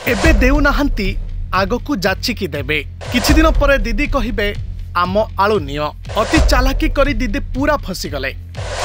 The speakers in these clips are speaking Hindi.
एबे देउनाहांती आगकू जाचिकी देबे किछि दिन परे दीदी कहिबे आम आलू नियो अति चालाकी करी दीदी पूरा फसी गले।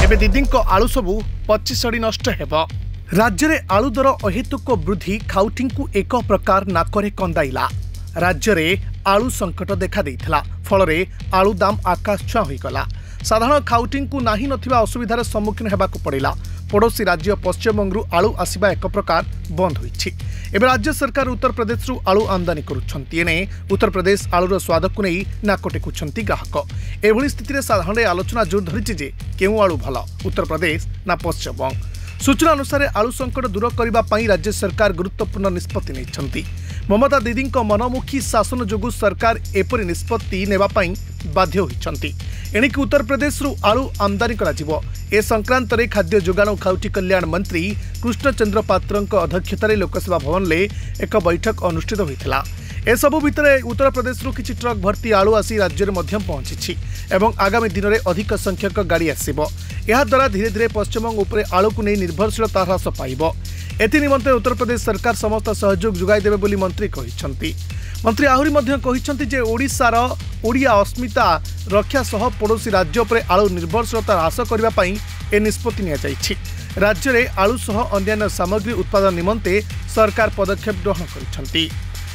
एबे दीदींको आलू सबू पचिसड़ी नष्ट हेबो। राज्य रे आलू दर अहेतुक वृद्धि खाउटिंकु एक प्रकार नाकरे कंदाइला। राज्य रे आलू संकट देखा देइथिला, फलरे आलू दाम आकाश छुआ होई गला। साधारण खाउटिंकु नाही नथिबा असुविधार सम्मुखीन हेबाकु पड़िला। पड़ोसी राज्य पश्चिमबंगरू आलू आसिबा एक प्रकार बंद होइछि। एबे राज्य सरकार उत्तर प्रदेश रु आलू आमदानी करुछंती। एने उत्तर प्रदेश आलूर स्वाद को नहीं नाक टेकुछंती ग्राहक। एभली स्थिति साधारण आलोचना जोर धरिछि जे केउ आलू भल, उत्तर प्रदेश ना पश्चिमबंग। सूचना अनुसार आलू संकट दूर करबा पई राज्य सरकार गुरुत्वपूर्ण निष्पत्ति नेछंती। ममता दीदी मनमुखी शासन जोगु सरकार एपरि निष्पत्ति नेबा पई बाध्य होइछंती। एणिक उत्तर प्रदेश रु आलू आमदानी करा ए संक्रांत रे खाद्य जोगाण और खाउटी कल्याण मंत्री कृष्णचंद्र पात्रଙ୍କ अध्यक्षतार लोकसभा भवन ले एक बैठक अनुष्ठित होइथिला। ए सबु भितरे उत्तर प्रदेश रु किछि ट्रक भर्ती आलू आसी राज्य रे मध्यम पहुंची एवं आगामी दिन में अधिक संख्यक गाड़ी आसिबो। एहा द्वारा धीरे धीरे पश्चिमबंग उपरे आलू को नहीं निर्भरशीलता ह्रास पाइबो। एथि निमंते उत्तर प्रदेश सरकार समस्त सहयोग जोगाई देबे बोली मंत्री कहिसंती। मंत्री आहुरी मध्य कहिसंती जे ओडिशार ओडिया अस्मिता रक्षा सह पड़ोसी राज्य पर आलू निर्भरशीलता ह्रास करबा पई ए निष्पत्ति निया जाइछि। राज्य रे आलू सह अन्य सामग्री उत्पादन निमंते सरकार पदक्षेप ग्रहण करिसंती।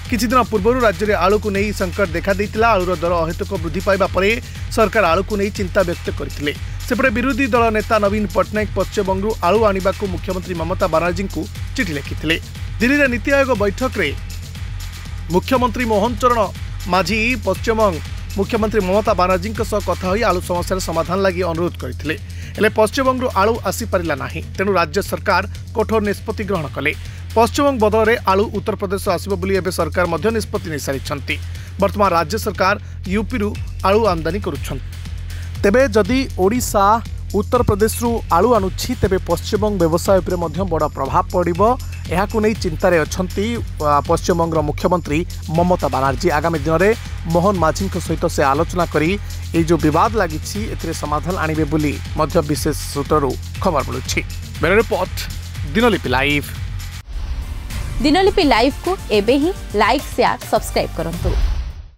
किछि दिन पूर्व राज्य में आलू को नहीं संकट देखा देइतिला। आलूर दर अहेतुक वृद्धि पाइबा परे सरकार आलू को नहीं चिंता व्यक्त करथिले। सेपटे विरोधी दल नेता नवीन पट्टनायक पश्चिमबंगरू आलू आनिबा को मुख्यमंत्री ममता बनर्जी को चिठी लिखिथिले। दिल्ली रे नीति आयोग बैठक रे मुख्यमंत्री मोहन चरण माझी पश्चिमबंग मुख्यमंत्री ममता बनर्जी सह कथा होई आलू समस्या समाधान लगी अनुरोध करथिले। हेले पश्चिमबंगरू आलू आसी पारिला नाही, तेणु राज्य सरकार कठोर निष्पत्ति ग्रहण कले। पश्चिमबंग बदल में आलू उत्तर प्रदेश आसिबो बोली एबे सरकार मध्य निष्पत्ति नै सारिछंती। वर्तमान राज्य सरकार यूपी रु आलू आमदानी करुछंती। तेबे जदि ओडिशा उत्तर प्रदेश रु आलू आनुछि तेबे पश्चिमबंग व्यवसाय उपर मध्य बड़ प्रभाव पड़िबो। एहाकु नै चिंतारे अछंती पश्चिमबंगर मुख्यमंत्री ममता बनर्जी। आगामी दिन में मोहन माझी सहित से आलोचना करी ए जो विवाद लागिछि एथिरे समाधान आनिबे बोली मध्य विशेष सूत्ररु खबर मिलुछि। Bureau report, Dinalipi live. Dinalipi live को एबे ही लाइक शेयर सब्सक्राइब करंतु।